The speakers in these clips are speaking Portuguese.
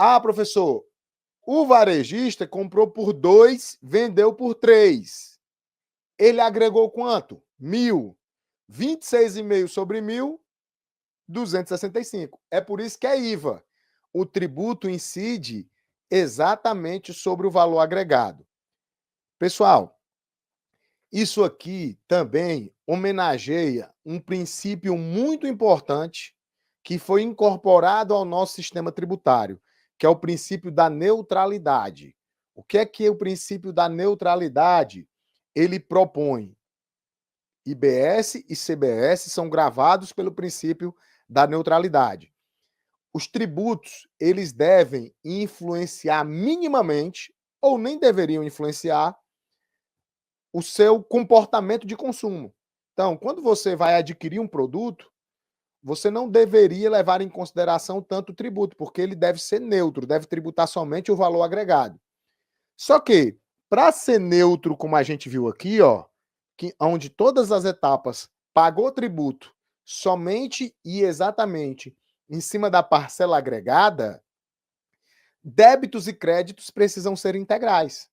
Ah, professor, o varejista comprou por 2, vendeu por 3. Ele agregou quanto? 1.000. 26,5 sobre 1.000, 265. É por isso que é IVA. O tributo incide exatamente sobre o valor agregado. Pessoal, isso aqui também homenageia um princípio muito importante que foi incorporado ao nosso sistema tributário, que é o princípio da neutralidade. O que é o princípio da neutralidade? Ele propõe IBS e CBS são gravados pelo princípio da neutralidade. Os tributos, eles devem influenciar minimamente, ou nem deveriam influenciar, o seu comportamento de consumo. Então, quando você vai adquirir um produto, você não deveria levar em consideração tanto o tributo, porque ele deve ser neutro, deve tributar somente o valor agregado. Só que, para ser neutro, como a gente viu aqui, ó, onde todas as etapas pagou tributo somente e exatamente em cima da parcela agregada, débitos e créditos precisam ser integrais.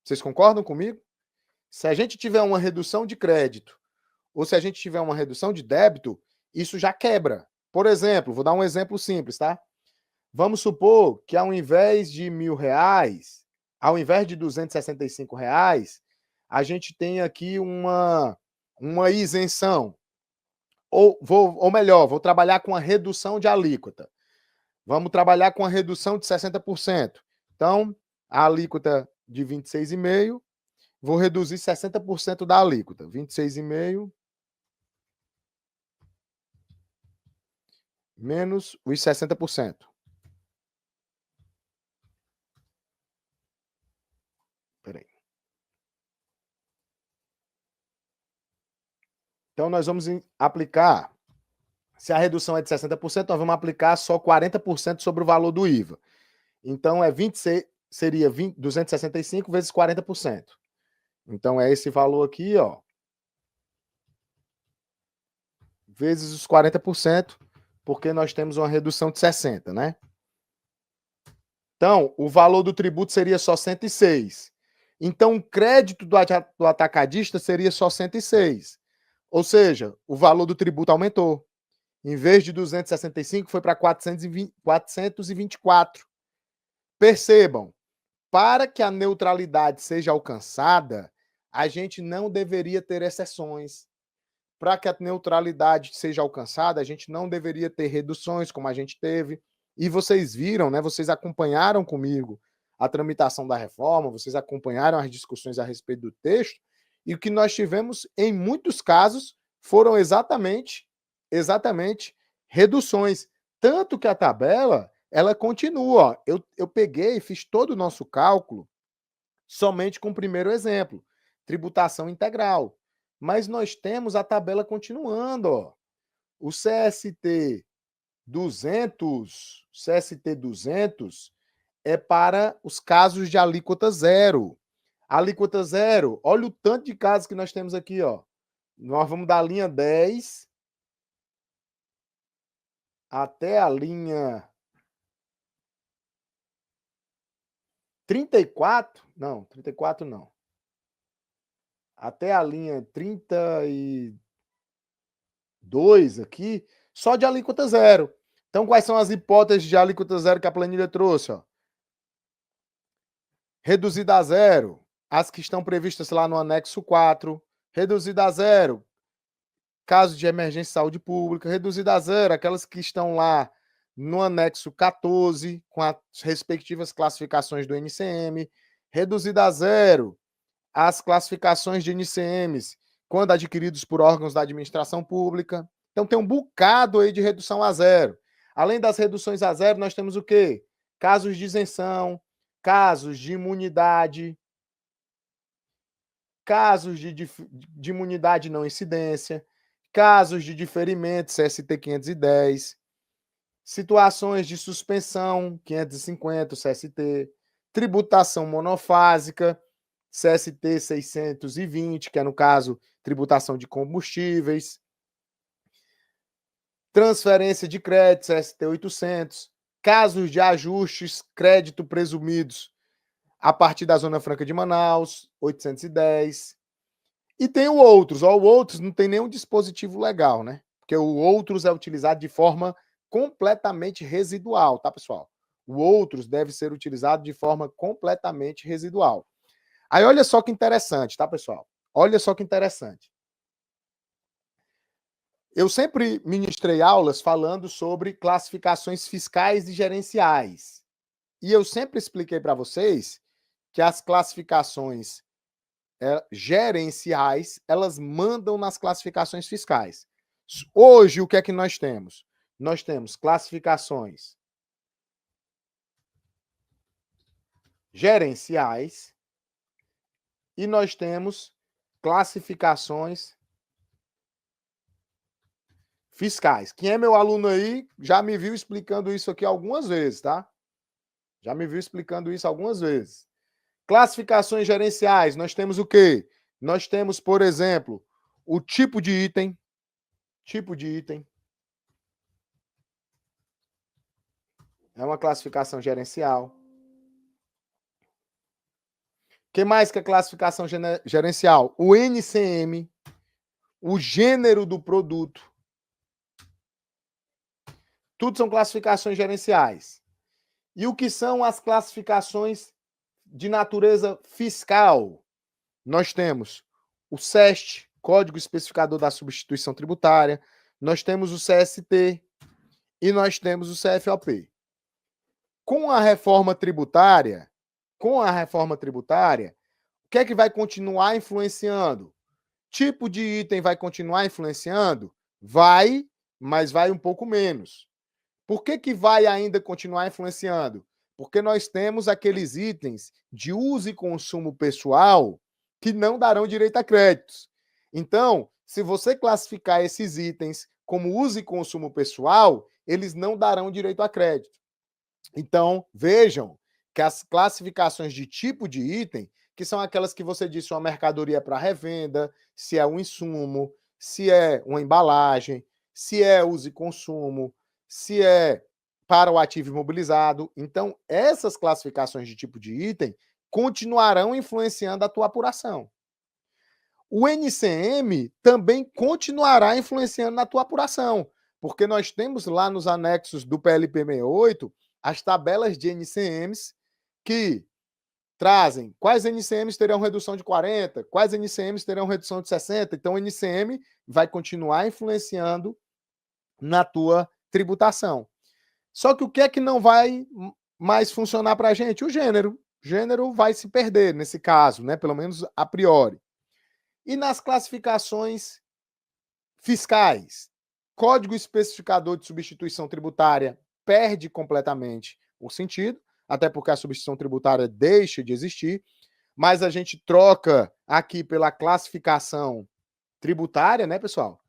Vocês concordam comigo? Se a gente tiver uma redução de crédito ou se a gente tiver uma redução de débito, isso já quebra. Por exemplo, vou dar um exemplo simples, tá? Vamos supor que ao invés de R$ 1.000, ao invés de R$ 265, a gente tem aqui uma isenção. Ou melhor, vou trabalhar com a redução de alíquota. Vamos trabalhar com a redução de 60%. Então, a alíquota de 26,5, vou reduzir 60% da alíquota. 26,5 menos os 60%. Peraí. Então, nós vamos aplicar, se a redução é de 60%, nós vamos aplicar só 40% sobre o valor do IVA. Então, 26, seria 265 vezes 40%. Então, é esse valor aqui, ó, vezes os 40%, porque nós temos uma redução de 60%, né? Então, o valor do tributo seria só 106. Então, o crédito do atacadista seria só 106. Ou seja, o valor do tributo aumentou. Em vez de 265, foi para 424. Percebam, para que a neutralidade seja alcançada, a gente não deveria ter exceções. Para que a neutralidade seja alcançada, a gente não deveria ter reduções como a gente teve. E vocês viram, né? Vocês acompanharam comigo a tramitação da reforma, vocês acompanharam as discussões a respeito do texto, e o que nós tivemos, em muitos casos, foram exatamente reduções. Tanto que a tabela, ela continua. Ó. Eu peguei e fiz todo o nosso cálculo somente com o primeiro exemplo, tributação integral. Mas nós temos a tabela continuando. Ó. O CST 200, CST 200 é para os casos de alíquota zero. Alíquota zero, olha o tanto de casos que nós temos aqui. Ó. Nós vamos da linha 10 até a linha 34. Não, 34 não. Até a linha 32 aqui, só de alíquota zero. Então, quais são as hipóteses de alíquota zero que a planilha trouxe? Ó? Reduzida a zero, as que estão previstas lá no anexo 4. Reduzida a zero, casos de emergência de saúde pública. Reduzida a zero, aquelas que estão lá no anexo 14, com as respectivas classificações do NCM. Reduzida a zero, as classificações de NCMs quando adquiridos por órgãos da administração pública. Então, tem um bocado aí de redução a zero. Além das reduções a zero, nós temos o quê? Casos de isenção, casos de imunidade, casos de imunidade não incidência, casos de diferimento, CST 510, situações de suspensão, 550, CST, tributação monofásica, CST 620, que é, no caso, tributação de combustíveis, transferência de crédito, CST 800, casos de ajustes crédito presumidos a partir da Zona Franca de Manaus, 810. E tem o outros. Ó, o outros não tem nenhum dispositivo legal, né? Porque o outros é utilizado de forma completamente residual, tá, pessoal? O outros deve ser utilizado de forma completamente residual. Aí olha só que interessante, tá, pessoal? Olha só que interessante. Eu sempre ministrei aulas falando sobre classificações fiscais e gerenciais. E eu sempre expliquei para vocês que as classificações gerenciais, elas mandam nas classificações fiscais. Hoje, o que é que nós temos? Nós temos classificações gerenciais e nós temos classificações fiscais. Quem é meu aluno aí já me viu explicando isso aqui algumas vezes, tá? Já me viu explicando isso algumas vezes. Classificações gerenciais, nós temos o quê? Nós temos, por exemplo, o tipo de item. Tipo de item. É uma classificação gerencial. O que mais que é classificação gerencial? O NCM, o gênero do produto. Tudo são classificações gerenciais. E o que são as classificações de natureza fiscal? Nós temos o CEST, Código Especificador da Substituição Tributária, nós temos o CST e nós temos o CFOP. Com a reforma tributária, o que é que vai continuar influenciando? Tipo de item vai continuar influenciando? Vai, mas vai um pouco menos. Por que vai ainda continuar influenciando? Porque nós temos aqueles itens de uso e consumo pessoal que não darão direito a créditos. Então, se você classificar esses itens como uso e consumo pessoal, eles não darão direito a crédito. Então, vejam que as classificações de tipo de item, que são aquelas que você disse, uma mercadoria para revenda, se é um insumo, se é uma embalagem, se é uso e consumo, se é para o ativo imobilizado. Então, essas classificações de tipo de item continuarão influenciando a tua apuração. O NCM também continuará influenciando na tua apuração, porque nós temos lá nos anexos do PLP 68 as tabelas de NCMs que trazem quais NCMs terão redução de 40, quais NCMs terão redução de 60. Então, o NCM vai continuar influenciando na tua tributação. Só que o que é que não vai mais funcionar para a gente? O gênero. O gênero vai se perder nesse caso, né? Pelo menos a priori. E nas classificações fiscais, Código Especificador de Substituição Tributária perde completamente o sentido, até porque a substituição tributária deixa de existir, mas a gente troca aqui pela classificação tributária, né, pessoal?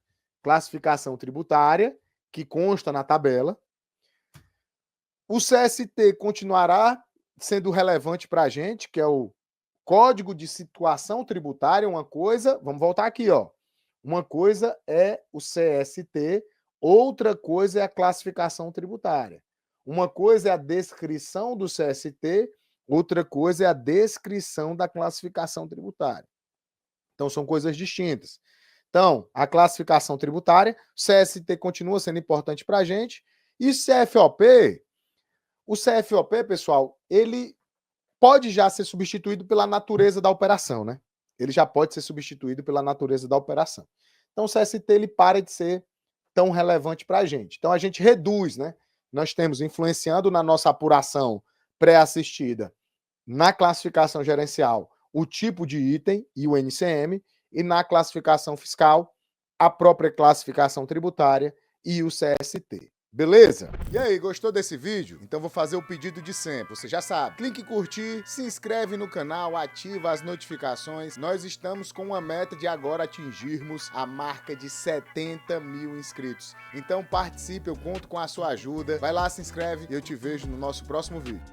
Classificação tributária, que consta na tabela. O CST continuará sendo relevante para a gente, que é o Código de Situação Tributária, uma coisa, vamos voltar aqui, ó. Uma coisa é o CST, outra coisa é a classificação tributária. Uma coisa é a descrição do CST, outra coisa é a descrição da classificação tributária. Então, são coisas distintas. Então, a classificação tributária, o CST continua sendo importante para a gente, e o CFOP, pessoal, ele pode já ser substituído pela natureza da operação, né? Ele já pode ser substituído pela natureza da operação. Então, o CST ele para de ser tão relevante para a gente. Então, a gente reduz, né? Nós temos influenciando na nossa apuração pré-assistida, na classificação gerencial, o tipo de item e o NCM, e na classificação fiscal, a própria classificação tributária e o CST. Beleza? E aí, gostou desse vídeo? Então vou fazer o pedido de sempre, você já sabe. Clique em curtir, se inscreve no canal, ativa as notificações. Nós estamos com uma meta de agora atingirmos a marca de 70 mil inscritos. Então participe, eu conto com a sua ajuda. Vai lá, se inscreve e eu te vejo no nosso próximo vídeo.